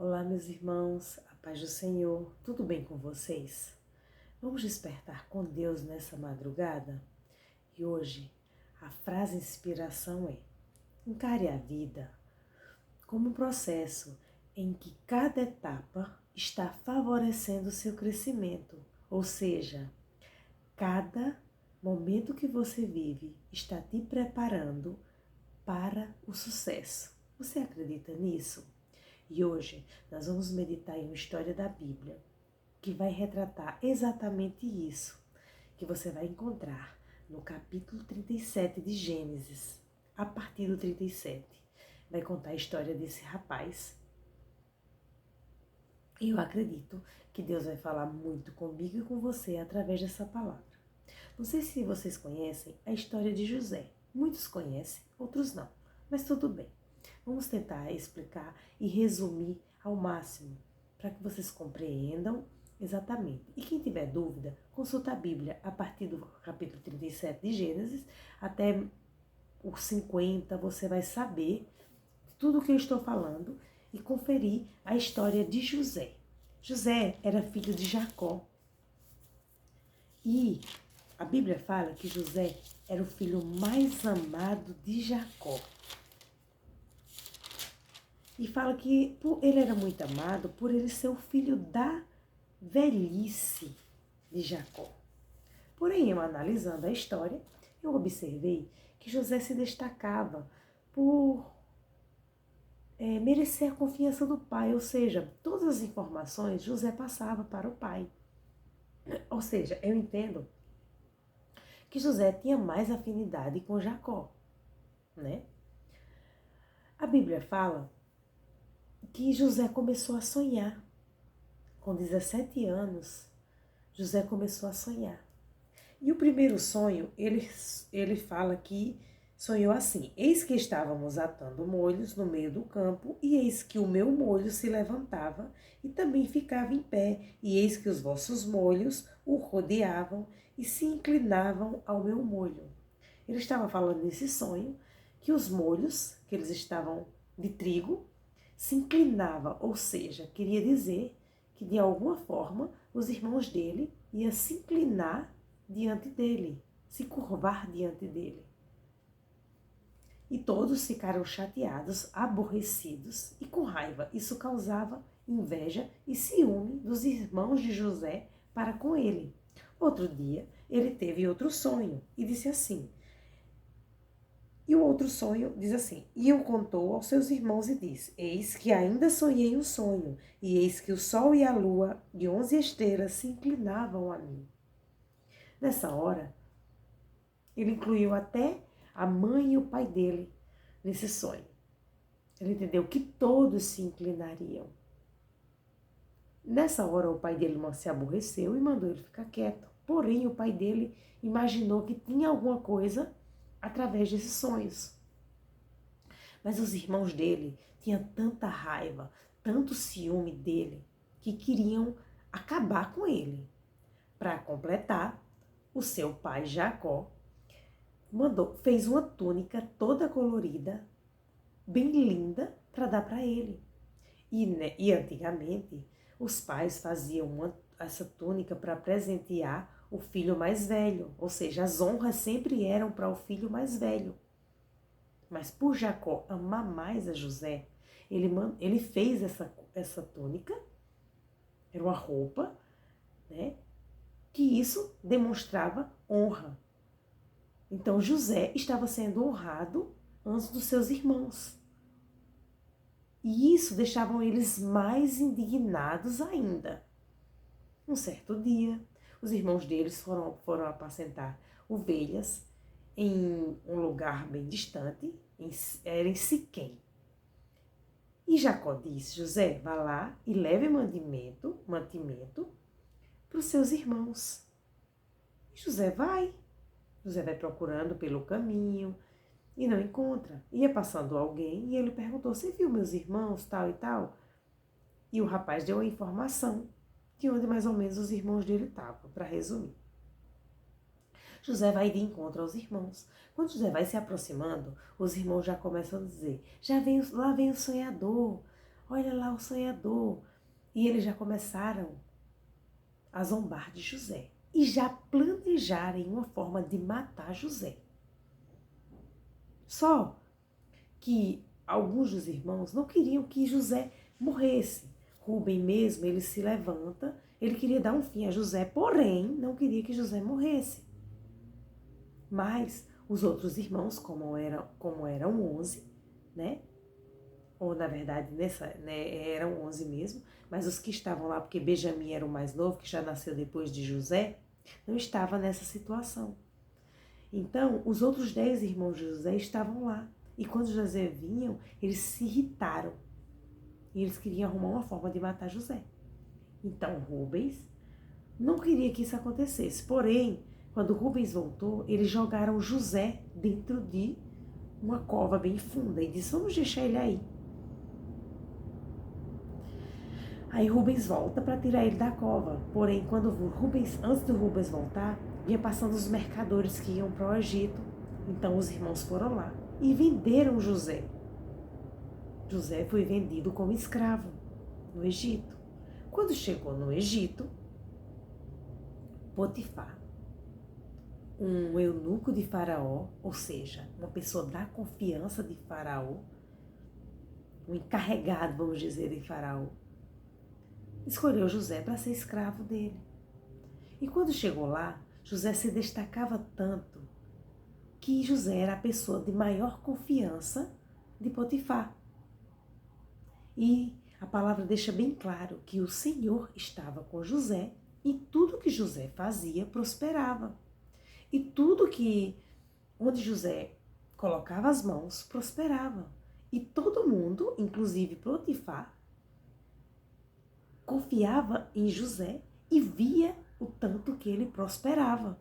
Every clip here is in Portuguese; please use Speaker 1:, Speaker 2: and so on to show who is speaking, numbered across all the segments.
Speaker 1: Olá, meus irmãos, a paz do Senhor, tudo bem com vocês? Vamos despertar com Deus nessa madrugada? E hoje a frase inspiração é: encare a vida como um processo em que cada etapa está favorecendo o seu crescimento, ou seja, cada momento que você vive está te preparando para o sucesso. Você acredita nisso? E hoje nós vamos meditar em uma história da Bíblia que vai retratar exatamente isso, que você vai encontrar no capítulo 37 de Gênesis, a partir do 37. Vai contar a história desse rapaz. E eu acredito que Deus vai falar muito comigo e com você através dessa palavra. Não sei se vocês conhecem a história de José. Muitos conhecem, outros não, mas tudo bem. Vamos tentar explicar e resumir ao máximo, para que vocês compreendam exatamente. E quem tiver dúvida, consulta a Bíblia a partir do capítulo 37 de Gênesis até o 50, você vai saber tudo o que eu estou falando e conferir a história de José. José era filho de Jacó. E a Bíblia fala que José era o filho mais amado de Jacó. E fala que ele era muito amado por ele ser o filho da velhice de Jacó. Porém, eu analisando a história, eu observei que José se destacava por merecer a confiança do pai, ou seja, todas as informações José passava para o pai. Ou seja, eu entendo que José tinha mais afinidade com Jacó, né? A Bíblia fala que José começou a sonhar. Com 17 anos, José começou a sonhar. E o primeiro sonho, ele fala que sonhou assim: eis que estávamos atando molhos no meio do campo, e eis que o meu molho se levantava e também ficava em pé, e eis que os vossos molhos o rodeavam e se inclinavam ao meu molho. Ele estava falando nesse sonho que os molhos, que eles estavam de trigo, se inclinava, ou seja, queria dizer que de alguma forma os irmãos dele iam se inclinar diante dele, se curvar diante dele. E todos ficaram chateados, aborrecidos e com raiva. Isso causava inveja e ciúme dos irmãos de José para com ele. Outro dia, ele teve outro sonho e disse assim: e o outro sonho diz assim: e o contou aos seus irmãos e disse: eis que ainda sonhei um sonho, e eis que o sol e a lua e 11 estrelas se inclinavam a mim. Nessa hora, ele incluiu até a mãe e o pai dele nesse sonho. Ele entendeu que todos se inclinariam. Nessa hora, o pai dele se aborreceu e mandou ele ficar quieto. Porém, o pai dele imaginou que tinha alguma coisa através desses sonhos. Mas os irmãos dele tinham tanta raiva, tanto ciúme dele, que queriam acabar com ele. Para completar, o seu pai Jacó fez uma túnica toda colorida, bem linda, para dar para ele. E antigamente, os pais faziam essa túnica para presentear o filho mais velho, ou seja, as honras sempre eram para o filho mais velho. Mas por Jacó amar mais a José, ele fez essa túnica, era uma roupa, né? Que isso demonstrava honra. Então José estava sendo honrado antes dos seus irmãos. E isso deixava eles mais indignados ainda. Um certo dia, os irmãos deles foram apacentar ovelhas em um lugar bem distante, era em Siquém. E Jacó disse: José, vá lá e leve mantimento para os seus irmãos. E José vai procurando pelo caminho e não encontra. Ia passando alguém e ele perguntou: você viu meus irmãos, tal e tal? E o rapaz deu a informação de onde mais ou menos os irmãos dele estavam, para resumir. José vai de encontro aos irmãos. Quando José vai se aproximando, os irmãos já começam a dizer: lá vem o sonhador. olha lá o sonhador. E eles já começaram a zombar de José e já planejarem uma forma de matar José. Só que alguns dos irmãos não queriam que José morresse. Rubem mesmo, ele se levanta, ele queria dar um fim a José, porém não queria que José morresse. Mas os outros irmãos, como eram 11, né? Ou na verdade eram 11 mesmo, mas os que estavam lá, porque Benjamim era o mais novo, que já nasceu depois de José, não estava nessa situação. Então, os outros 10 irmãos de José estavam lá. E quando José vinham, eles se irritaram. E eles queriam arrumar uma forma de matar José. Então, Rubens não queria que isso acontecesse. Porém, quando Rubens voltou, eles jogaram José dentro de uma cova bem funda. E disse, vamos deixar ele aí. Aí Rubens volta para tirar ele da cova. Porém, antes do Rubens voltar, vinha passando os mercadores que iam para o Egito. Então os irmãos foram lá e venderam José. José foi vendido como escravo no Egito. Quando chegou no Egito, Potifar, um eunuco de Faraó, ou seja, uma pessoa da confiança de Faraó, um encarregado, vamos dizer, de Faraó, escolheu José para ser escravo dele. E quando chegou lá, José se destacava tanto que José era a pessoa de maior confiança de Potifar. E a palavra deixa bem claro que o Senhor estava com José e tudo que José fazia prosperava. E tudo onde José colocava as mãos prosperava. E todo mundo, inclusive Potifar, confiava em José e via o tanto que ele prosperava.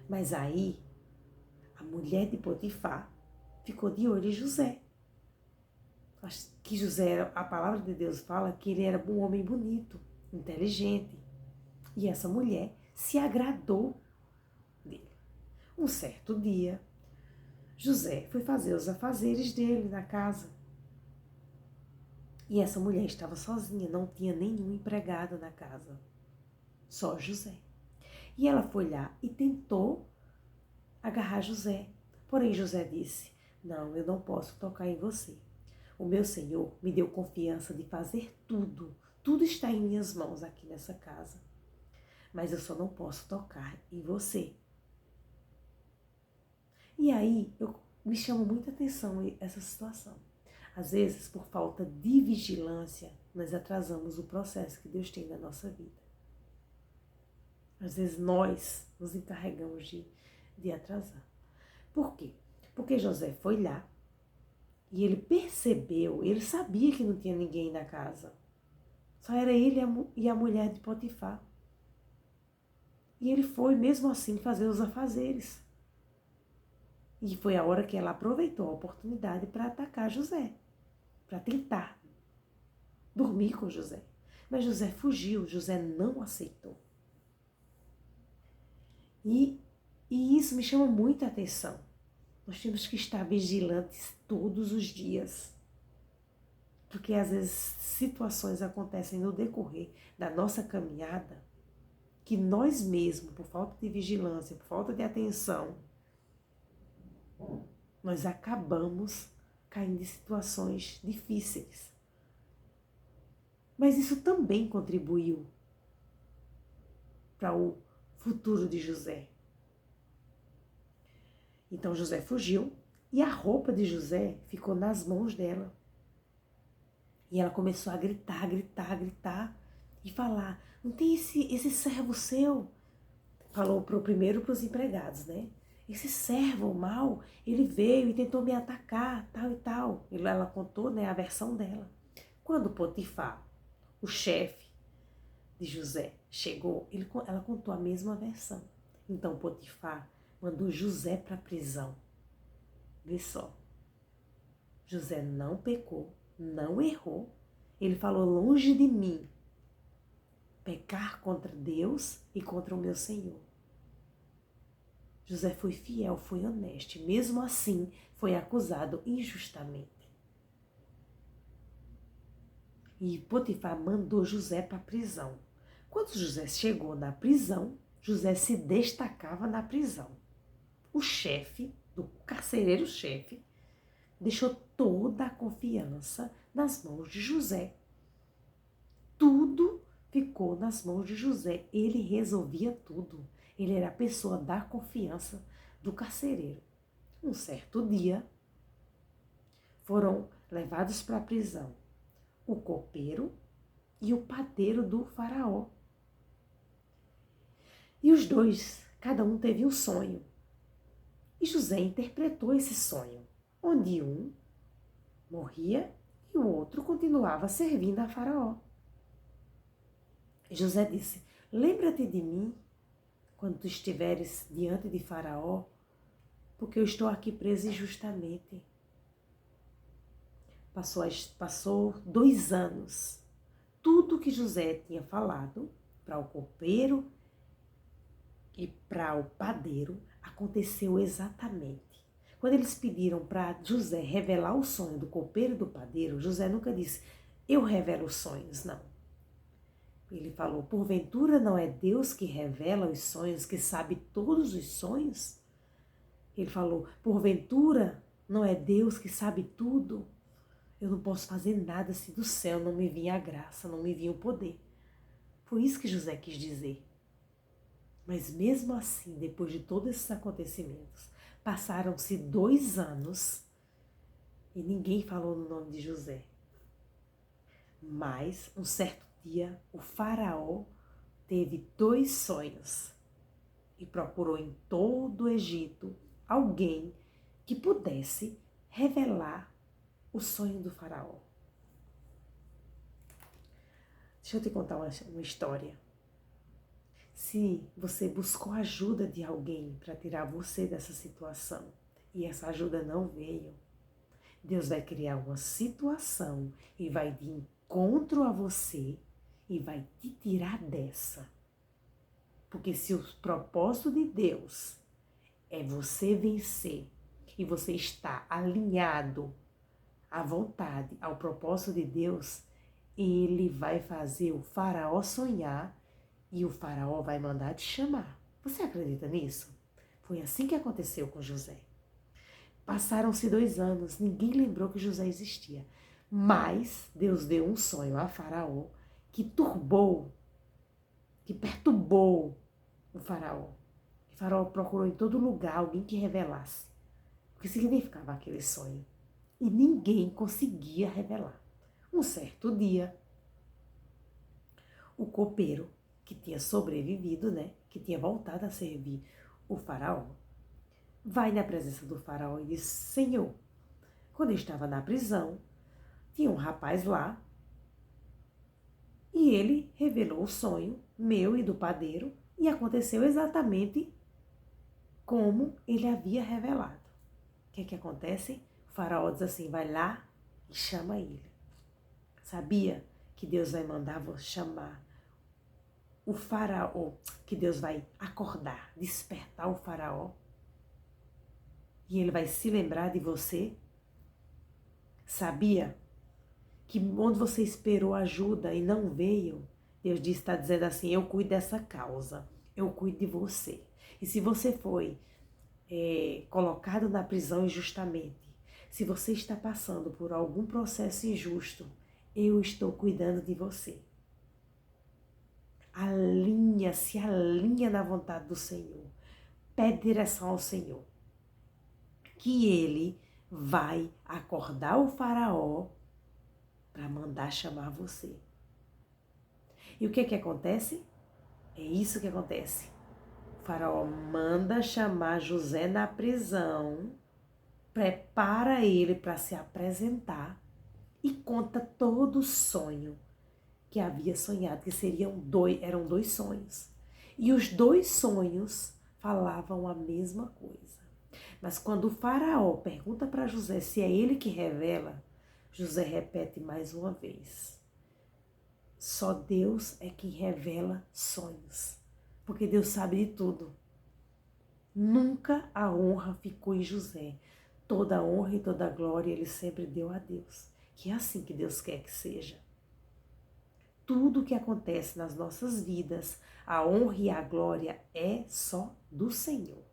Speaker 1: Mas aí, a mulher de Potifar ficou de olho em José. Que José, a palavra de Deus fala que ele era um homem bonito, inteligente. E essa mulher se agradou dele. Um certo dia, José foi fazer os afazeres dele na casa. E essa mulher estava sozinha, não tinha nenhum empregado na casa. Só José. E ela foi lá e tentou agarrar José. Porém, José disse, não, eu não posso tocar em você. O meu Senhor me deu confiança de fazer tudo. Tudo está em minhas mãos aqui nessa casa. Mas eu só não posso tocar em você. E aí, me chama muita atenção essa situação. Às vezes, por falta de vigilância, nós atrasamos o processo que Deus tem na nossa vida. Às vezes, nós nos encarregamos de atrasar. Por quê? Porque José foi lá e ele percebeu, ele sabia que não tinha ninguém na casa. Só era ele e a mulher de Potifar. E ele foi, mesmo assim, fazer os afazeres. E foi a hora que ela aproveitou a oportunidade para atacar José, para tentar dormir com José. Mas José fugiu, José não aceitou. E isso me chama muita atenção. Nós temos que estar vigilantes todos os dias. Porque às vezes situações acontecem no decorrer da nossa caminhada que nós mesmos, por falta de vigilância, por falta de atenção, nós acabamos caindo em situações difíceis. Mas isso também contribuiu para o futuro de José. Então José fugiu e a roupa de José ficou nas mãos dela. E ela começou a gritar e falar, não tem esse servo seu? Falou primeiro para os empregados, né? Esse servo mau, ele veio e tentou me atacar, tal e tal. Ela contou, né, a versão dela. Quando Potifar, o chefe de José, chegou, ela contou a mesma versão. Então Potifar mandou José para a prisão. Vê só. José não pecou, não errou. Ele falou, longe de mim pecar contra Deus e contra o meu Senhor. José foi fiel, foi honesto, e mesmo assim foi acusado injustamente. E Potifar mandou José para a prisão. Quando José chegou na prisão, José se destacava na prisão. O chefe, do carcereiro-chefe, deixou toda a confiança nas mãos de José. Tudo ficou nas mãos de José. Ele resolvia tudo. Ele era a pessoa da confiança do carcereiro. Um certo dia, foram levados para a prisão o copeiro e o padeiro do faraó. E os dois, cada um teve um sonho. E José interpretou esse sonho, onde um morria e o outro continuava servindo a Faraó. José disse: lembra-te de mim quando tu estiveres diante de Faraó, porque eu estou aqui preso injustamente. Passou 2 anos. Tudo que José tinha falado para o copeiro e para o padeiro aconteceu exatamente. Quando eles pediram para José revelar o sonho do copeiro e do padeiro, José nunca disse: eu revelo os sonhos, não. Ele falou: porventura não é Deus que revela os sonhos, que sabe todos os sonhos? Ele falou: porventura não é Deus que sabe tudo? Eu não posso fazer nada se do céu não me vinha a graça, não me vinha o poder. Foi isso que José quis dizer. Mas mesmo assim, depois de todos esses acontecimentos, passaram-se 2 anos e ninguém falou no nome de José. Mas, um certo dia, o faraó teve 2 sonhos e procurou em todo o Egito alguém que pudesse revelar o sonho do faraó. Deixa eu te contar uma história. Se você buscou a ajuda de alguém para tirar você dessa situação e essa ajuda não veio, Deus vai criar uma situação e vai de encontro a você e vai te tirar dessa. Porque se o propósito de Deus é você vencer e você está alinhado à vontade, ao propósito de Deus, Ele vai fazer o faraó sonhar e o faraó vai mandar te chamar. Você acredita nisso? Foi assim que aconteceu com José. Passaram-se 2 anos, ninguém lembrou que José existia. Mas Deus deu um sonho a Faraó que turbou, que perturbou o Faraó. O Faraó procurou em todo lugar alguém que revelasse o que significava aquele sonho. E ninguém conseguia revelar. Um certo dia, o copeiro, que tinha sobrevivido, que tinha voltado a servir o faraó, vai na presença do faraó e diz: Senhor, quando eu estava na prisão, tinha um rapaz lá e ele revelou o sonho meu e do padeiro e aconteceu exatamente como ele havia revelado. O que é que acontece? O faraó diz assim: vai lá e chama ele. Sabia que Deus vai mandar você chamar o faraó, que Deus vai acordar, despertar o faraó e ele vai se lembrar de você? Sabia que onde você esperou ajuda e não veio, Deus está dizendo assim: eu cuido dessa causa, eu cuido de você. E se você foi colocado na prisão injustamente, se você está passando por algum processo injusto, eu estou cuidando de você. Se alinha na vontade do Senhor. Pede direção ao Senhor. Que Ele vai acordar o faraó para mandar chamar você. E o que que acontece? É isso que acontece. O faraó manda chamar José na prisão, prepara ele para se apresentar e conta todo o sonho que havia sonhado, que eram 2 sonhos. E os 2 sonhos falavam a mesma coisa. Mas quando o faraó pergunta para José se é ele que revela, José repete mais uma vez: só Deus é quem revela sonhos, porque Deus sabe de tudo. Nunca a honra ficou em José. Toda a honra e toda a glória ele sempre deu a Deus. Que é assim que Deus quer que seja. tudo que acontece nas nossas vidas, a honra e a glória é só do Senhor.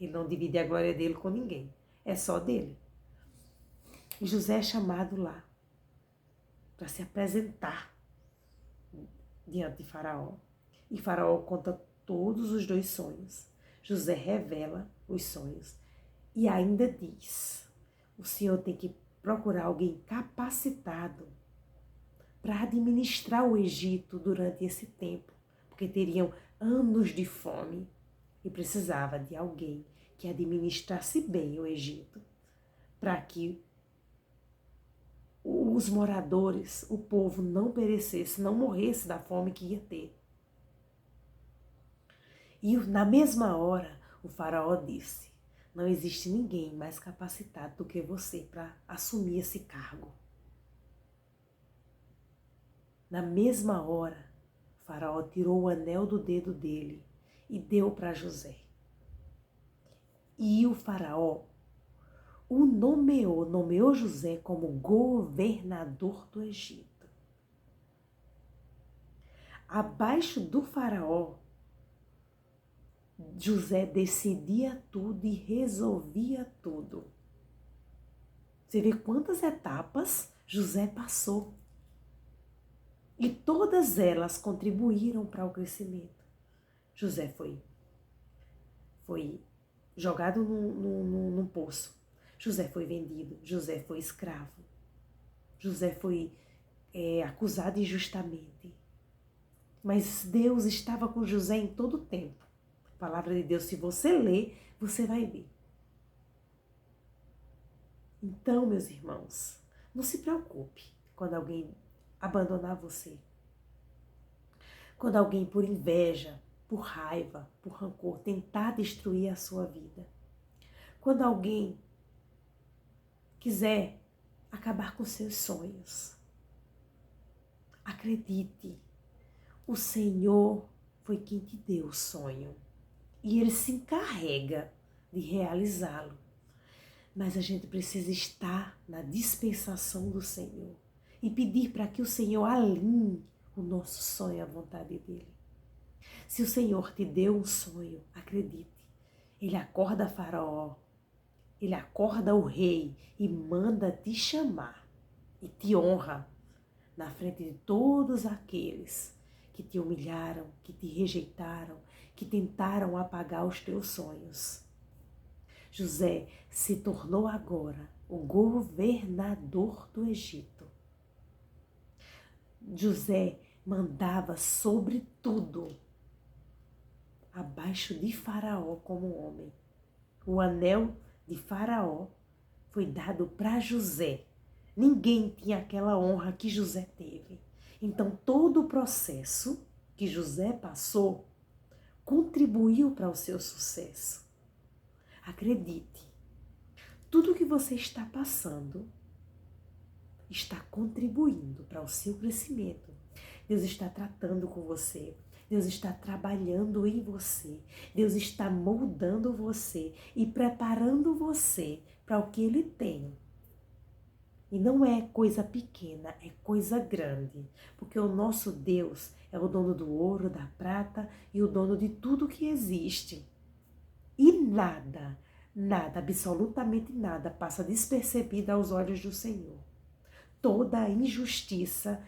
Speaker 1: Ele não divide a glória dele com ninguém, é só dele. E José é chamado lá para se apresentar diante de Faraó. E Faraó conta todos os 2 sonhos. José revela os sonhos e ainda diz: o Senhor tem que procurar alguém capacitado para administrar o Egito durante esse tempo, porque teriam anos de fome e precisava de alguém que administrasse bem o Egito, para que os moradores, o povo não perecesse, não morresse da fome que ia ter. E na mesma hora, o faraó disse: não existe ninguém mais capacitado do que você para assumir esse cargo. Na mesma hora, o faraó tirou o anel do dedo dele e deu para José. E o faraó o nomeou José como governador do Egito. Abaixo do faraó, José decidia tudo e resolvia tudo. Você vê quantas etapas José passou. E todas elas contribuíram para o crescimento. José foi jogado num poço. José foi vendido. José foi escravo. José foi acusado injustamente. Mas Deus estava com José em todo o tempo. A palavra de Deus, se você ler, você vai ver. Então, meus irmãos, não se preocupe quando alguém abandonar você. Quando alguém, por inveja, por raiva, por rancor, tentar destruir a sua vida. Quando alguém quiser acabar com seus sonhos. Acredite, o Senhor foi quem te deu o sonho. E Ele se encarrega de realizá-lo. Mas a gente precisa estar na dispensação do Senhor e pedir para que o Senhor alinhe o nosso sonho à vontade dEle. Se o Senhor te deu um sonho, acredite, Ele acorda Faraó, Ele acorda o rei e manda te chamar e te honra na frente de todos aqueles que te humilharam, que te rejeitaram, que tentaram apagar os teus sonhos. José se tornou agora o governador do Egito. José mandava sobre tudo, abaixo de Faraó como homem. O anel de Faraó foi dado para José. Ninguém tinha aquela honra que José teve. Então todo o processo que José passou contribuiu para o seu sucesso. Acredite, tudo que você está passando está contribuindo para o seu crescimento. Deus está tratando com você. Deus está trabalhando em você. Deus está moldando você e preparando você para o que Ele tem. E não é coisa pequena, é coisa grande. Porque o nosso Deus é o dono do ouro, da prata e o dono de tudo que existe. E nada, absolutamente nada passa despercebido aos olhos do Senhor. Toda a injustiça,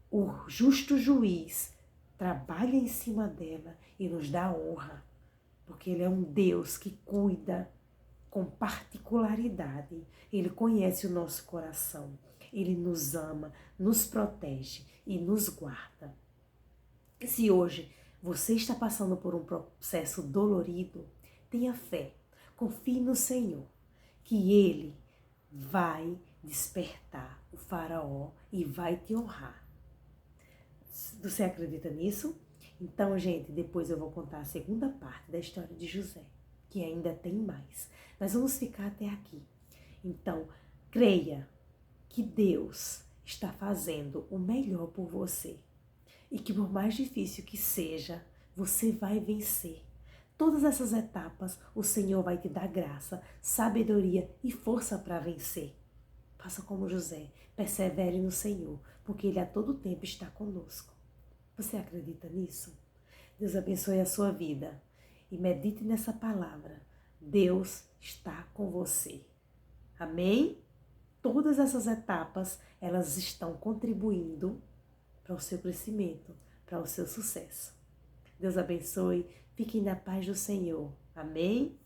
Speaker 1: o justo juiz trabalha em cima dela e nos dá honra. Porque Ele é um Deus que cuida com particularidade. Ele conhece o nosso coração. Ele nos ama, nos protege e nos guarda. Se hoje você está passando por um processo dolorido, tenha fé, confie no Senhor, que Ele vai despertar o faraó e vai te honrar. Você acredita nisso? Então, gente, depois eu vou contar a segunda parte da história de José, que ainda tem mais. Mas vamos ficar até aqui. Então, creia que Deus está fazendo o melhor por você e que por mais difícil que seja, você vai vencer. Todas essas etapas, o Senhor vai te dar graça, sabedoria e força para vencer. Faça como José, persevere no Senhor, porque Ele a todo tempo está conosco. Você acredita nisso? Deus abençoe a sua vida e medite nessa palavra. Deus está com você. Amém? Todas essas etapas, elas estão contribuindo para o seu crescimento, para o seu sucesso. Deus abençoe. Fiquem na paz do Senhor. Amém?